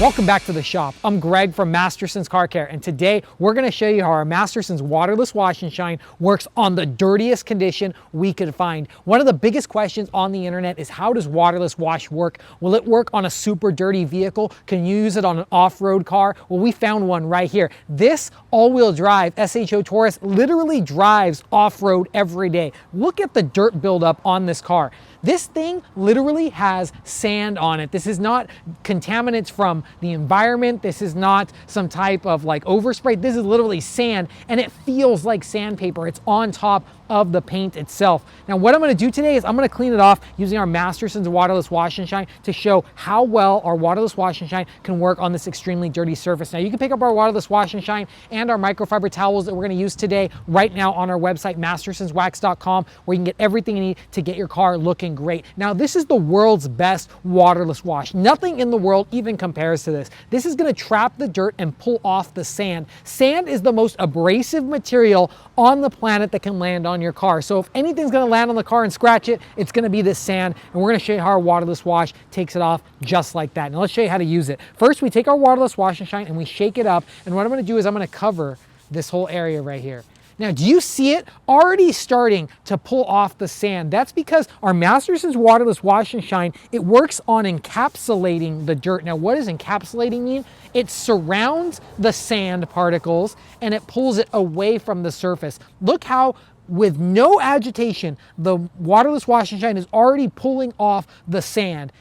Welcome back to the shop. I'm Greg from Masterson's Car Care, and today we're going to show you how our Masterson's Waterless Wash and Shine works on the dirtiest condition we could find. One of the biggest questions on the internet is, how does waterless wash work? Will it work on a super dirty vehicle? Can you use it on an off-road car? Well, we found one right here. This all-wheel drive SHO Taurus literally drives off-road every day. Look at the dirt buildup on this car. This thing literally has sand on it. This is not contaminants from the environment. This is not some type of like overspray. This is literally sand, and it feels like sandpaper. It's on top of the paint itself. Now, what I'm gonna do today is I'm gonna clean it off using our Masterson's Waterless Wash and Shine to show how well our Waterless Wash and Shine can work on this extremely dirty surface. Now, you can pick up our Waterless Wash and Shine and our microfiber towels that we're gonna use today right now on our website, mastersonswax.com, where you can get everything you need to get your car looking great. Now, this is the world's best waterless wash. Nothing in the world even compares to this. This is gonna trap the dirt and pull off the sand. Sand is the most abrasive material on the planet that can land on your car. So if anything's gonna land on the car and scratch it, it's gonna be this sand, and we're gonna show you how our waterless wash takes it off just like that. Now let's show you how to use it. First, we take our waterless wash and shine and we shake it up, and what I'm gonna do is I'm gonna cover this whole area right here. Now, do you see it already starting to pull off the sand? That's because our Masterson's Waterless Wash and Shine, it works on encapsulating the dirt. Now, what does encapsulating mean? It surrounds the sand particles and it pulls it away from the surface. Look how, with no agitation, the Waterless Wash and Shine is already pulling off the sand.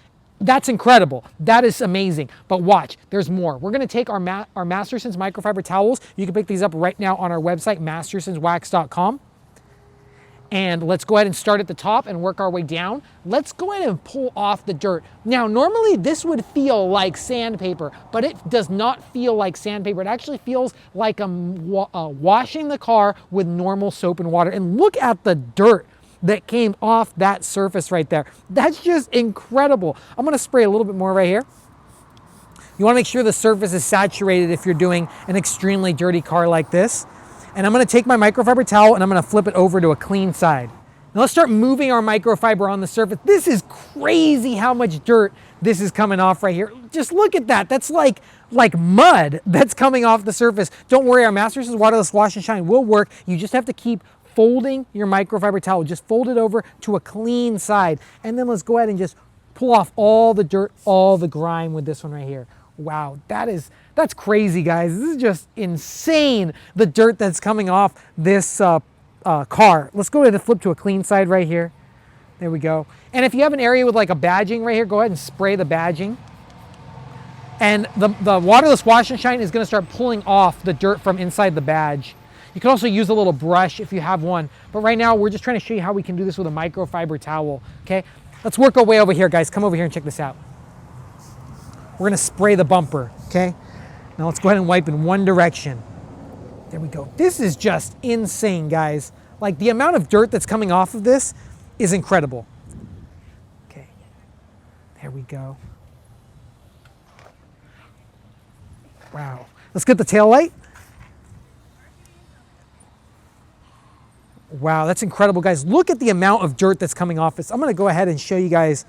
That's incredible. That is amazing. But watch, there's more. We're gonna take our Masterson's microfiber towels. You can pick these up right now on our website, mastersonswax.com. And let's go ahead and start at the top and work our way down. Let's go ahead and pull off the dirt. Now, normally this would feel like sandpaper, but it does not feel like sandpaper. It actually feels like I'm washing the car with normal soap and water. And look at the dirt that came off that surface right there. That's just incredible. I'm gonna spray a little bit more right here. You wanna make sure the surface is saturated if you're doing an extremely dirty car like this. And I'm gonna take my microfiber towel and I'm gonna flip it over to a clean side. Now let's start moving our microfiber on the surface. This is crazy how much dirt this is coming off right here. Just look at that. That's like mud that's coming off the surface. Don't worry, our Masterson's Waterless Wash and Shine will work. You just have to keep folding your microfiber towel. Just fold it over to a clean side. And then let's go ahead and just pull off all the dirt, all the grime with this one right here. Wow, that's crazy, guys. This is just insane, the dirt that's coming off this car. Let's go ahead and flip to a clean side right here. There we go. And if you have an area with like a badging right here, go ahead and spray the badging. And the Waterless Wash and Shine is gonna start pulling off the dirt from inside the badge. You can also use a little brush if you have one. But right now, we're just trying to show you how we can do this with a microfiber towel, okay? Let's work our way over here, guys. Come over here and check this out. We're gonna spray the bumper, okay? Now let's go ahead and wipe in one direction. There we go. This is just insane, guys. Like, the amount of dirt that's coming off of this is incredible. Okay, there we go. Wow. Let's get the tail light. Wow, that's incredible, guys. Look at the amount of dirt that's coming off this. I'm gonna go ahead and show you guys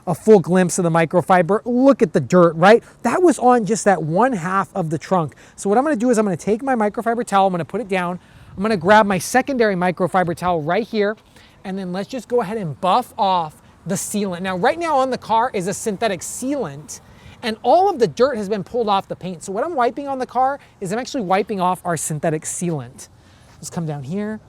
a full glimpse of the microfiber. Look at the dirt, right? That was on just that one half of the trunk. So what I'm gonna do is I'm gonna take my microfiber towel, I'm gonna put it down, I'm gonna grab my secondary microfiber towel right here, and then let's just go ahead and buff off the sealant. Now, right now on the car is a synthetic sealant, and all of the dirt has been pulled off the paint. So what I'm wiping on the car is I'm actually wiping off our synthetic sealant. Let's come down here.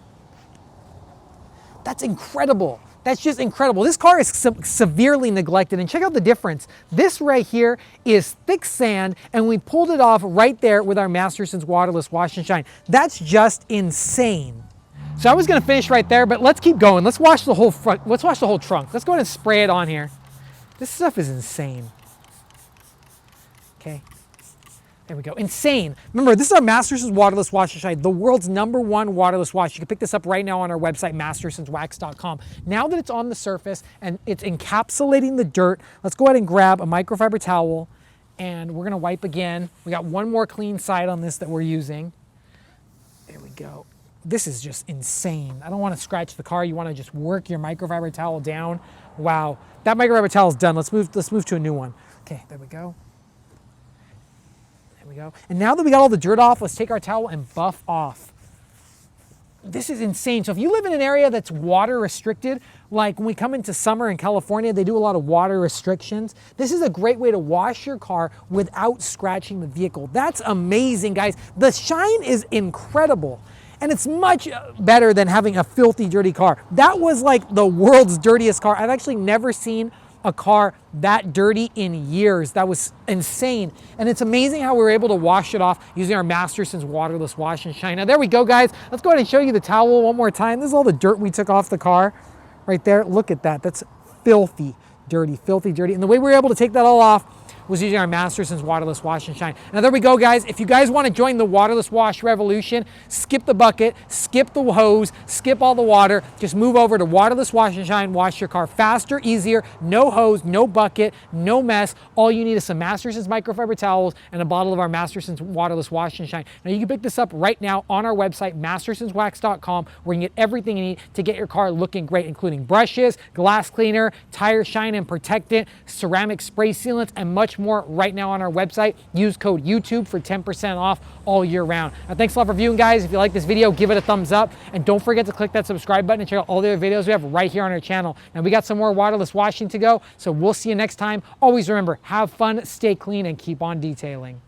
That's incredible. That's just incredible. This car is severely neglected, and check out the difference. This right here is thick sand, and we pulled it off right there with our Masterson's Waterless Wash and Shine. That's just insane. So I was gonna finish right there, but let's keep going. Let's wash the whole front. Let's wash the whole trunk. Let's go ahead and spray it on here. This stuff is insane. Okay. There we go, insane. Remember, this is our Masterson's Waterless Wash and Shine, the world's #1 waterless wash. You can pick this up right now on our website, mastersonswax.com. Now that it's on the surface and it's encapsulating the dirt, let's go ahead and grab a microfiber towel and we're gonna wipe again. We got one more clean side on this that we're using. There we go. This is just insane. I don't wanna scratch the car. You wanna just work your microfiber towel down. Wow, that microfiber towel is done. Let's move to a new one. Okay, there we go. There we go. And now that we got all the dirt off, let's take our towel and buff off. This is insane. So if you live in an area that's water restricted, like when we come into summer in California, they do a lot of water restrictions. This is a great way to wash your car without scratching the vehicle. That's amazing, guys. The shine is incredible. And it's much better than having a filthy, dirty car. That was like the world's dirtiest car. I've actually never seen a car that dirty in years. That was insane. And it's amazing how we were able to wash it off using our Masterson's waterless wash and shine. Now there we go, guys. Let's go ahead and show you the towel one more time. This is all the dirt we took off the car right there. Look at that. That's filthy, dirty, filthy, dirty. And the way we were able to take that all off was using our Masterson's waterless wash and shine. Now there we go, guys. If you guys want to join the waterless wash revolution, skip the bucket, skip the hose, skip all the water, just move over to waterless wash and shine, wash your car faster, easier, no hose, no bucket, no mess. All you need is some Masterson's microfiber towels and a bottle of our Masterson's waterless wash and shine. Now you can pick this up right now on our website, mastersonswax.com, where you can get everything you need to get your car looking great, including brushes, glass cleaner, tire shine and protectant, ceramic spray sealants, and much more right now on our website. Use code YouTube for 10% off all year round. Now, thanks a lot for viewing, guys. If you like this video, give it a thumbs up, and don't forget to click that subscribe button and check out all the other videos we have right here on our channel. Now, we got some more waterless washing to go, so we'll see you next time. Always remember, have fun, stay clean, and keep on detailing.